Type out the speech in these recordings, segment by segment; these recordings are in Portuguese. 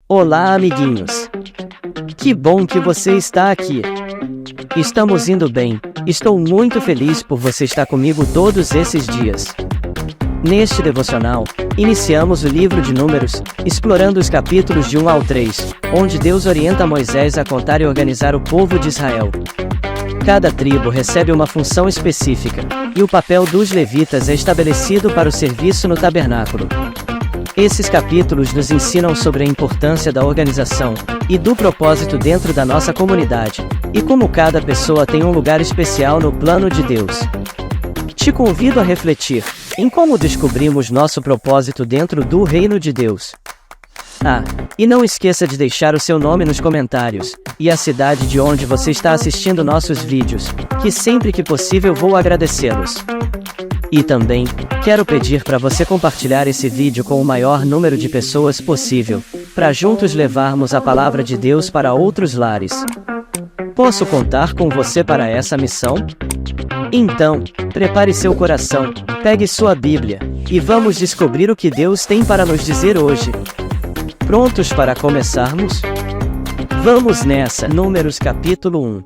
Olá, amiguinhos! Que bom que você está aqui! Estamos indo bem, estou muito feliz por você estar comigo todos esses dias. Neste devocional, iniciamos o livro de Números, explorando os capítulos de 1 ao 3, onde Deus orienta Moisés a contar e organizar o povo de Israel. Cada tribo recebe uma função específica, e o papel dos levitas é estabelecido para o serviço no tabernáculo. Esses capítulos nos ensinam sobre a importância da organização e do propósito dentro da nossa comunidade, e como cada pessoa tem um lugar especial no plano de Deus. Te convido a refletir em como descobrimos nosso propósito dentro do reino de Deus. E não esqueça de deixar o seu nome nos comentários, e a cidade de onde você está assistindo nossos vídeos, que sempre que possível vou agradecê-los. E também, quero pedir para você compartilhar esse vídeo com o maior número de pessoas possível, para juntos levarmos a palavra de Deus para outros lares. Posso contar com você para essa missão? Então, prepare seu coração, pegue sua Bíblia, e vamos descobrir o que Deus tem para nos dizer hoje. Prontos para começarmos? Vamos nessa! Números capítulo 1.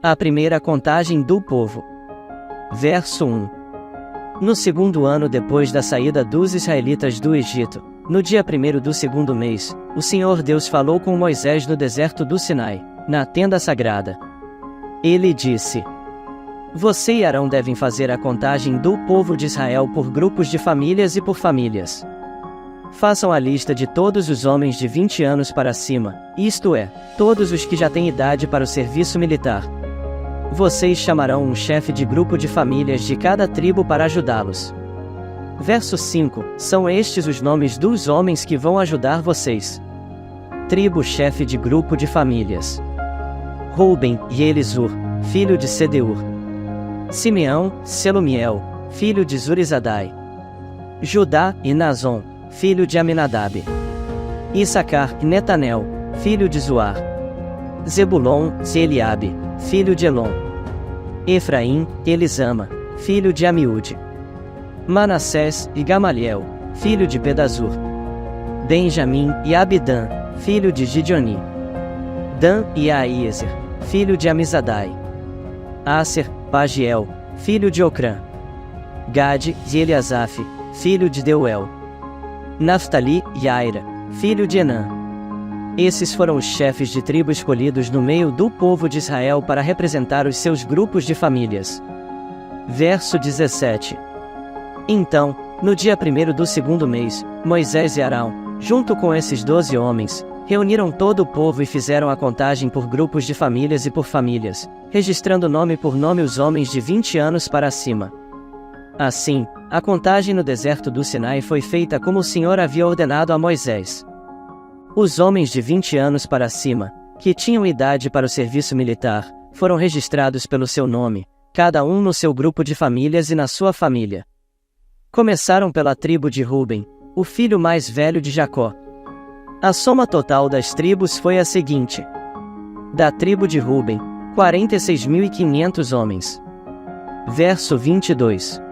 A primeira contagem do povo. Verso 1. No segundo ano depois da saída dos israelitas do Egito, no dia 1º do segundo mês, o Senhor Deus falou com Moisés no deserto do Sinai, na tenda sagrada. Ele disse: Você e Arão devem fazer a contagem do povo de Israel por grupos de famílias e por famílias. Façam a lista de todos os homens de 20 anos para cima, isto é, todos os que já têm idade para o serviço militar. Vocês chamarão um chefe de grupo de famílias de cada tribo para ajudá-los. Verso 5, são estes os nomes dos homens que vão ajudar vocês. Tribo-chefe de grupo de famílias: Rúben e Elisur, filho de Sedeur. Simeão, Selumiel, filho de Zurizadai. Judá e Nazon, filho de Aminadab. Issacar e Netanel, filho de Zuar. Zebulon e Eliabe, filho de Elon. Efraim, Elisama, filho de Amiúde. Manassés e Gamaliel, filho de Pedazur. Benjamim e Abidã, filho de Gideoni. Dan e Aiezer, filho de Amizadai. Aser, Pagiel, filho de Ocrã. Gade e Eliasaf, filho de Deuel. Naftali e Aira, filho de Enã. Esses foram os chefes de tribo escolhidos no meio do povo de Israel para representar os seus grupos de famílias. Verso 17. Então, no dia 1º do segundo mês, Moisés e Arão, junto com esses 12 homens, reuniram todo o povo e fizeram a contagem por grupos de famílias e por famílias, registrando nome por nome os homens de 20 anos para cima. Assim, a contagem no deserto do Sinai foi feita como o Senhor havia ordenado a Moisés. Os homens de 20 anos para cima, que tinham idade para o serviço militar, foram registrados pelo seu nome, cada um no seu grupo de famílias e na sua família. Começaram pela tribo de Rúben, o filho mais velho de Jacó. A soma total das tribos foi a seguinte: da tribo de Rúben, 46.500 homens. Verso 22.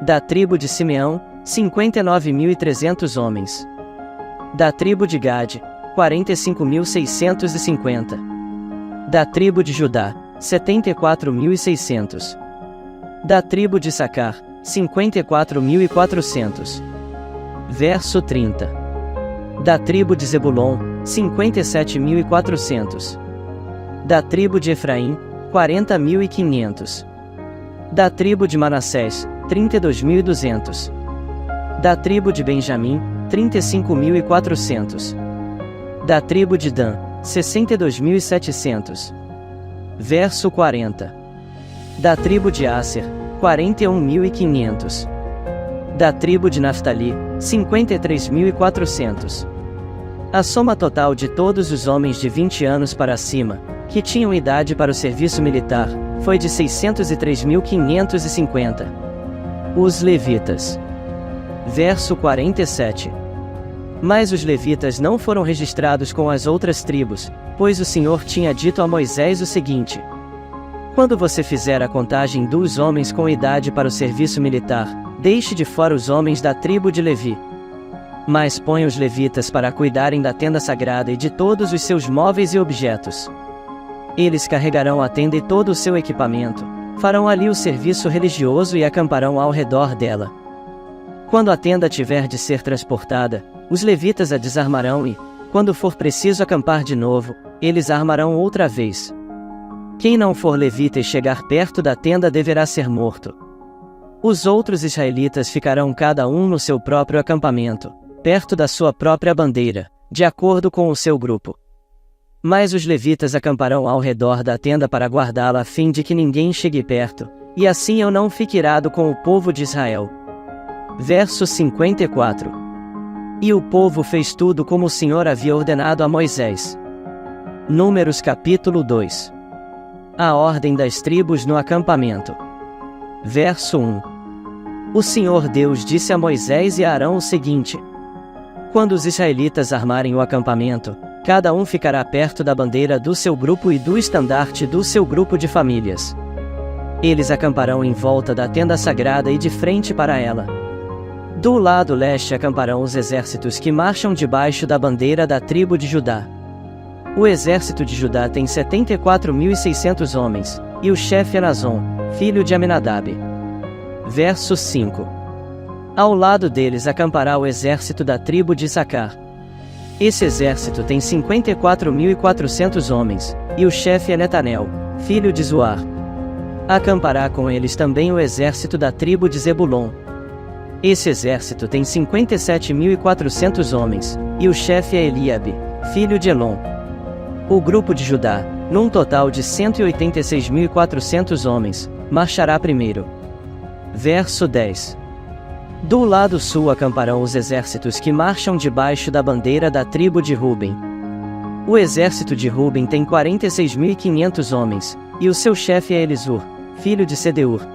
Da tribo de Simeão, 59.300 homens. Da tribo de Gade, 45.650. Da tribo de Judá, 74.600. Da tribo de Issacar, 54.400. Verso 30. Da tribo de Zebulon, 57.400. Da tribo de Efraim, 40.500. Da tribo de Manassés, 32.200. Da tribo de Benjamim, 35.400. Da tribo de Dan, 62.700. Verso 40. Da tribo de Aser, 41.500. Da tribo de Naftali, 53.400. A soma total de todos os homens de 20 anos para cima, que tinham idade para o serviço militar, foi de 603.550. Os levitas. Verso 47. Mas os levitas não foram registrados com as outras tribos, pois o Senhor tinha dito a Moisés o seguinte: Quando você fizer a contagem dos homens com idade para o serviço militar, deixe de fora os homens da tribo de Levi. Mas põe os levitas para cuidarem da tenda sagrada e de todos os seus móveis e objetos. Eles carregarão a tenda e todo o seu equipamento, farão ali o serviço religioso e acamparão ao redor dela. Quando a tenda tiver de ser transportada, os levitas a desarmarão e, quando for preciso acampar de novo, eles a armarão outra vez. Quem não for levita e chegar perto da tenda deverá ser morto. Os outros israelitas ficarão cada um no seu próprio acampamento, perto da sua própria bandeira, de acordo com o seu grupo. Mas os levitas acamparão ao redor da tenda para guardá-la a fim de que ninguém chegue perto, e assim eu não fique irado com o povo de Israel. Verso 54. E o povo fez tudo como o Senhor havia ordenado a Moisés. Números capítulo 2. A ordem das tribos no acampamento. Verso 1. O Senhor Deus disse a Moisés e a Arão o seguinte: quando os israelitas armarem o acampamento, cada um ficará perto da bandeira do seu grupo e do estandarte do seu grupo de famílias. Eles acamparão em volta da tenda sagrada e de frente para ela. Do lado leste acamparão os exércitos que marcham debaixo da bandeira da tribo de Judá. O exército de Judá tem 74.600 homens, e o chefe é Nazon, filho de Aminadab. Verso 5. Ao lado deles acampará o exército da tribo de Issacar. Esse exército tem 54.400 homens, e o chefe é Netanel, filho de Zuar. Acampará com eles também o exército da tribo de Zebulon. Esse exército tem 57.400 homens, e o chefe é Eliabe, filho de Elon. O grupo de Judá, num total de 186.400 homens, marchará primeiro. Verso 10. Do lado sul acamparão os exércitos que marcham debaixo da bandeira da tribo de Ruben. O exército de Ruben tem 46.500 homens, e o seu chefe é Elisur, filho de Sedeur.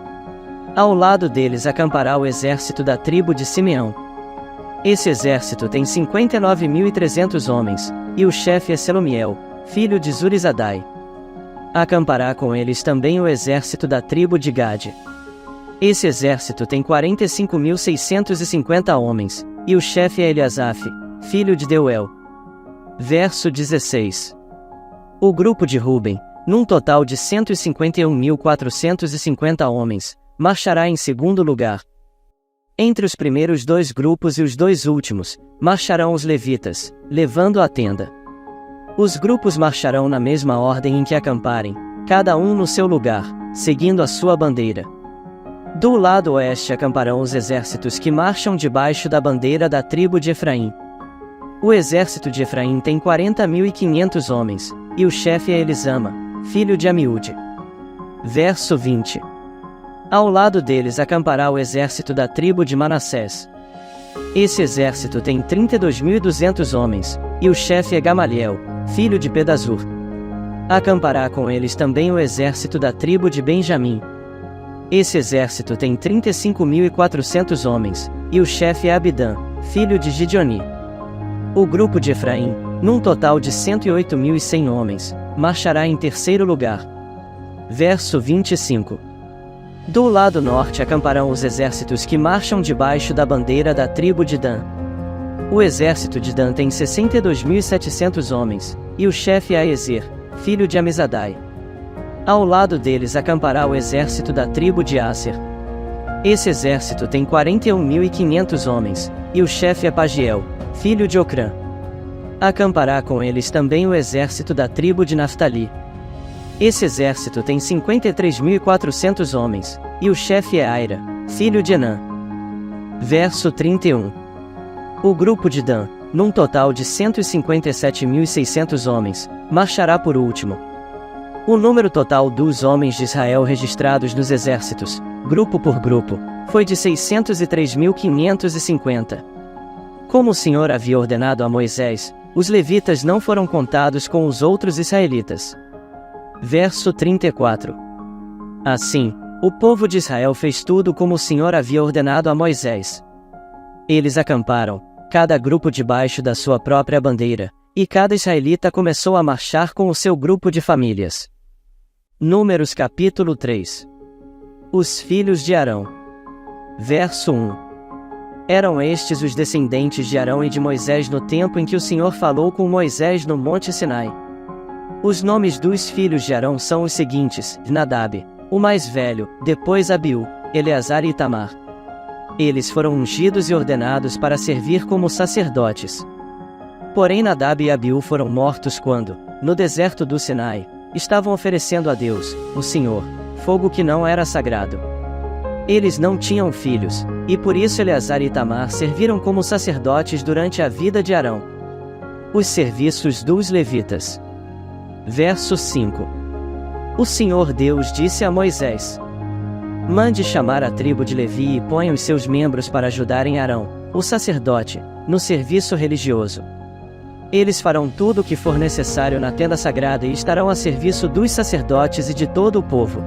Ao lado deles acampará o exército da tribo de Simeão. Esse exército tem 59.300 homens, e o chefe é Selomiel, filho de Zurizadai. Acampará com eles também o exército da tribo de Gade. Esse exército tem 45.650 homens, e o chefe é Eliasaf, filho de Deuel. Verso 16. O grupo de Ruben, num total de 151.450 homens, marchará em segundo lugar. Entre os primeiros dois grupos e os dois últimos, marcharão os levitas, levando a tenda. Os grupos marcharão na mesma ordem em que acamparem, cada um no seu lugar, seguindo a sua bandeira. Do lado oeste acamparão os exércitos que marcham debaixo da bandeira da tribo de Efraim. O exército de Efraim tem 40.500 homens, e o chefe é Elisama, filho de Amiúde. Verso 20. Ao lado deles acampará o exército da tribo de Manassés. Esse exército tem 32.200 homens, e o chefe é Gamaliel, filho de Pedazur. Acampará com eles também o exército da tribo de Benjamim. Esse exército tem 35.400 homens, e o chefe é Abidã, filho de Gideoni. O grupo de Efraim, num total de 108.100 homens, marchará em terceiro lugar. Verso 25. Do lado norte acamparão os exércitos que marcham debaixo da bandeira da tribo de Dan. O exército de Dan tem 62.700 homens, e o chefe é Aezer, filho de Amizadai. Ao lado deles acampará o exército da tribo de Asser. Esse exército tem 41.500 homens, e o chefe é Pagiel, filho de Ocrã. Acampará com eles também o exército da tribo de Naftali. Esse exército tem 53.400 homens, e o chefe é Aira, filho de Enã. Verso 31. O grupo de Dan, num total de 157.600 homens, marchará por último. O número total dos homens de Israel registrados nos exércitos, grupo por grupo, foi de 603.550. Como o Senhor havia ordenado a Moisés, os levitas não foram contados com os outros israelitas. Verso 34. Assim, o povo de Israel fez tudo como o Senhor havia ordenado a Moisés. Eles acamparam, cada grupo debaixo da sua própria bandeira, e cada israelita começou a marchar com o seu grupo de famílias. Números capítulo 3. Os filhos de Arão. Verso 1. Eram estes os descendentes de Arão e de Moisés no tempo em que o Senhor falou com Moisés no Monte Sinai. Os nomes dos filhos de Arão são os seguintes: Nadab, o mais velho, depois Abiú, Eleazar e Itamar. Eles foram ungidos e ordenados para servir como sacerdotes. Porém Nadab e Abiú foram mortos quando, no deserto do Sinai, estavam oferecendo a Deus, o Senhor, fogo que não era sagrado. Eles não tinham filhos, e por isso Eleazar e Itamar serviram como sacerdotes durante a vida de Arão. Os serviços dos levitas. Verso 5. O Senhor Deus disse a Moisés: mande chamar a tribo de Levi e ponha os seus membros para ajudarem Arão, o sacerdote, no serviço religioso. Eles farão tudo o que for necessário na tenda sagrada e estarão a serviço dos sacerdotes e de todo o povo.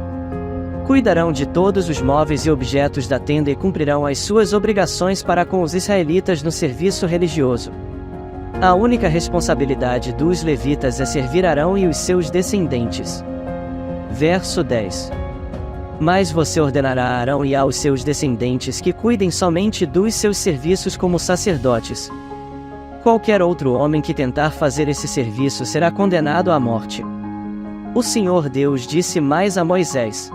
Cuidarão de todos os móveis e objetos da tenda e cumprirão as suas obrigações para com os israelitas no serviço religioso. A única responsabilidade dos levitas é servir Arão e os seus descendentes. Verso 10. Mas você ordenará a Arão e aos seus descendentes que cuidem somente dos seus serviços como sacerdotes. Qualquer outro homem que tentar fazer esse serviço será condenado à morte. O Senhor Deus disse mais a Moisés: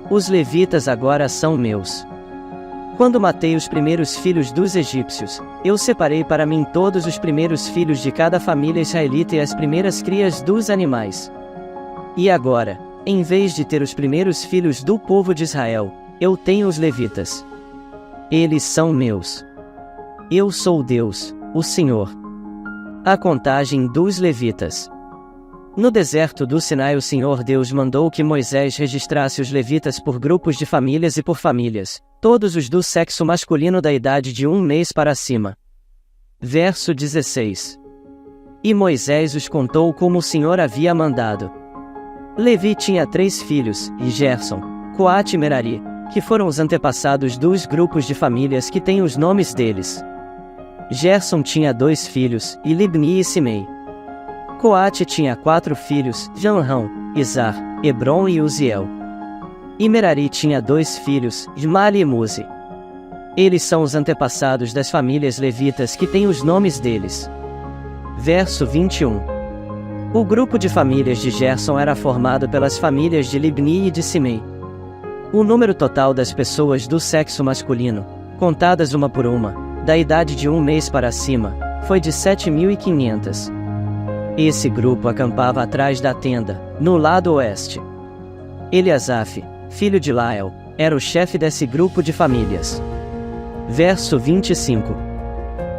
os levitas agora são meus. Quando matei os primeiros filhos dos egípcios, eu separei para mim todos os primeiros filhos de cada família israelita e as primeiras crias dos animais. E agora, em vez de ter os primeiros filhos do povo de Israel, eu tenho os levitas. Eles são meus. Eu sou Deus, o Senhor. A contagem dos levitas. No deserto do Sinai o Senhor Deus mandou que Moisés registrasse os levitas por grupos de famílias e por famílias, todos os do sexo masculino da idade de 1 mês para cima. Verso 16. E Moisés os contou como o Senhor havia mandado. Levi tinha 3 filhos, e Gerson, Coate e Merari, que foram os antepassados dos grupos de famílias que têm os nomes deles. Gerson tinha 2 filhos, e Libni e Simei. Coate tinha 4 filhos, Janrão, Izar, Hebron e Uziel. E Merari tinha 2 filhos, Ismali e Muzi. Eles são os antepassados das famílias levitas que têm os nomes deles. Verso 21. O grupo de famílias de Gerson era formado pelas famílias de Libni e de Simei. O número total das pessoas do sexo masculino, contadas uma por uma, da idade de 1 mês para cima, foi de 7.500. Esse grupo acampava atrás da tenda, no lado oeste. Eliasaf, filho de Lael, era o chefe desse grupo de famílias. Verso 25.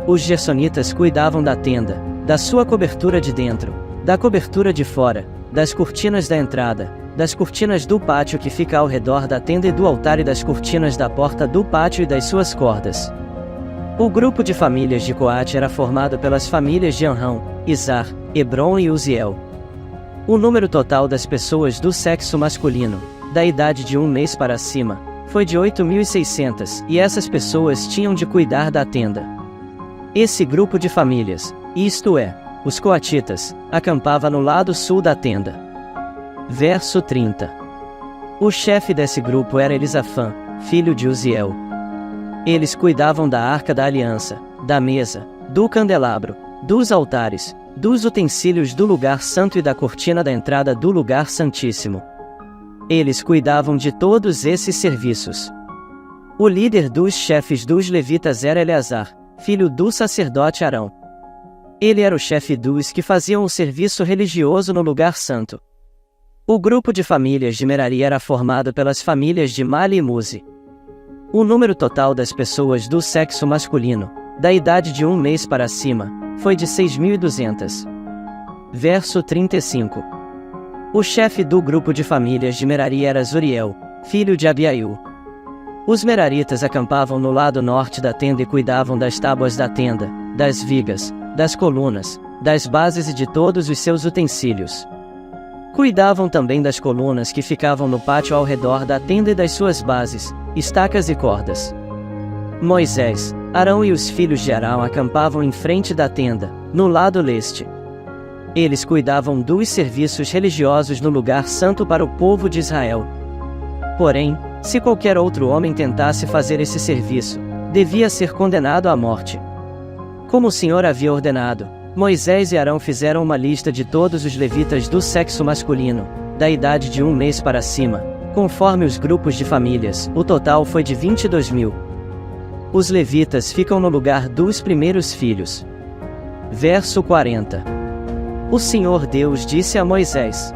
Os gersonitas cuidavam da tenda, da sua cobertura de dentro, da cobertura de fora, das cortinas da entrada, das cortinas do pátio que fica ao redor da tenda e do altar e das cortinas da porta do pátio e das suas cordas. O grupo de famílias de Coate era formado pelas famílias de Anrão, Izar, Hebron e Uziel. O número total das pessoas do sexo masculino, da idade de 1 mês para cima, foi de 8.600, e essas pessoas tinham de cuidar da tenda. Esse grupo de famílias, isto é, os coatitas, acampava no lado sul da tenda. Verso 30. O chefe desse grupo era Elisafã, filho de Uziel. Eles cuidavam da arca da aliança, da mesa, do candelabro, dos altares, dos utensílios do lugar santo e da cortina da entrada do lugar santíssimo. Eles cuidavam de todos esses serviços. O líder dos chefes dos levitas era Eleazar, filho do sacerdote Arão. Ele era o chefe dos que faziam o serviço religioso no lugar santo. O grupo de famílias de Merari era formado pelas famílias de Mali e Muzi. O número total das pessoas do sexo masculino, da idade de 1 mês para cima, foi de 6.200. Verso 35. O chefe do grupo de famílias de Merari era Zuriel, filho de Abiaiú. Os meraritas acampavam no lado norte da tenda e cuidavam das tábuas da tenda, das vigas, das colunas, das bases e de todos os seus utensílios. Cuidavam também das colunas que ficavam no pátio ao redor da tenda e das suas bases, estacas e cordas. Moisés, Arão e os filhos de Arão acampavam em frente da tenda, no lado leste. Eles cuidavam dos serviços religiosos no lugar santo para o povo de Israel. Porém, se qualquer outro homem tentasse fazer esse serviço, devia ser condenado à morte. Como o Senhor havia ordenado, Moisés e Arão fizeram uma lista de todos os levitas do sexo masculino, da idade de 1 mês para cima, conforme os grupos de famílias. O total foi de 22.000. Os levitas ficam no lugar dos primeiros filhos. Verso 40. O Senhor Deus disse a Moisés: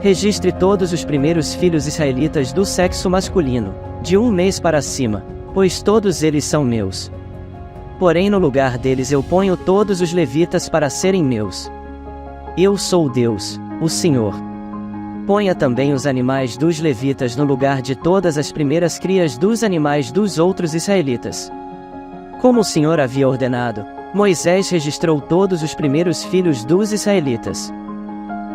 registre todos os primeiros filhos israelitas do sexo masculino, de 1 mês para cima, pois todos eles são meus. Porém no lugar deles eu ponho todos os levitas para serem meus. Eu sou Deus, o Senhor. Ponha também os animais dos levitas no lugar de todas as primeiras crias dos animais dos outros israelitas. Como o Senhor havia ordenado, Moisés registrou todos os primeiros filhos dos israelitas.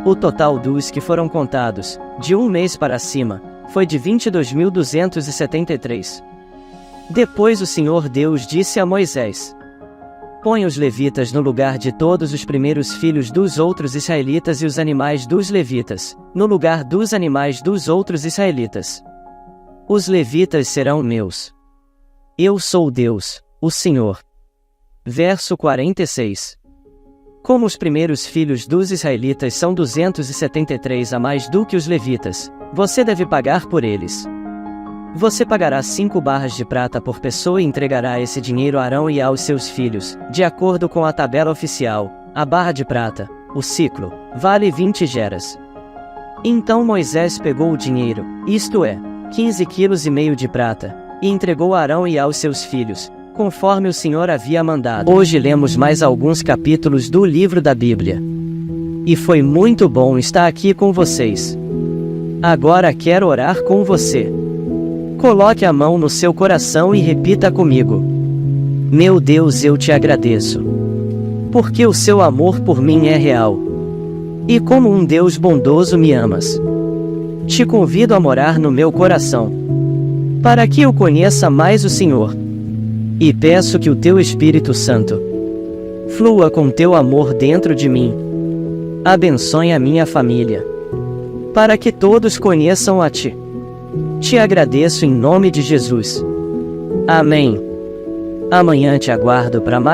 O total dos que foram contados, de 1 mês para cima, foi de 22.273. Depois o Senhor Deus disse a Moisés: põe os levitas no lugar de todos os primeiros filhos dos outros israelitas e os animais dos levitas, no lugar dos animais dos outros israelitas. Os levitas serão meus. Eu sou Deus, o Senhor. Verso 46. Como os primeiros filhos dos israelitas são 273 a mais do que os levitas, você deve pagar por eles. Você pagará 5 barras de prata por pessoa e entregará esse dinheiro a Arão e aos seus filhos, de acordo com a tabela oficial. A barra de prata, o siclo, vale 20 geras. Então Moisés pegou o dinheiro, isto é, 15,5 quilos de prata, e entregou a Arão e aos seus filhos, conforme o Senhor havia mandado. Hoje lemos mais alguns capítulos do livro da Bíblia. E foi muito bom estar aqui com vocês. Agora quero orar com você. Coloque a mão no seu coração e repita comigo: meu Deus, eu te agradeço, porque o seu amor por mim é real. E como um Deus bondoso me amas. Te convido a morar no meu coração, para que eu conheça mais o Senhor. E peço que o teu Espírito Santo flua com teu amor dentro de mim. Abençoe a minha família, para que todos conheçam a ti. Te agradeço em nome de Jesus. Amém. Amanhã te aguardo para mais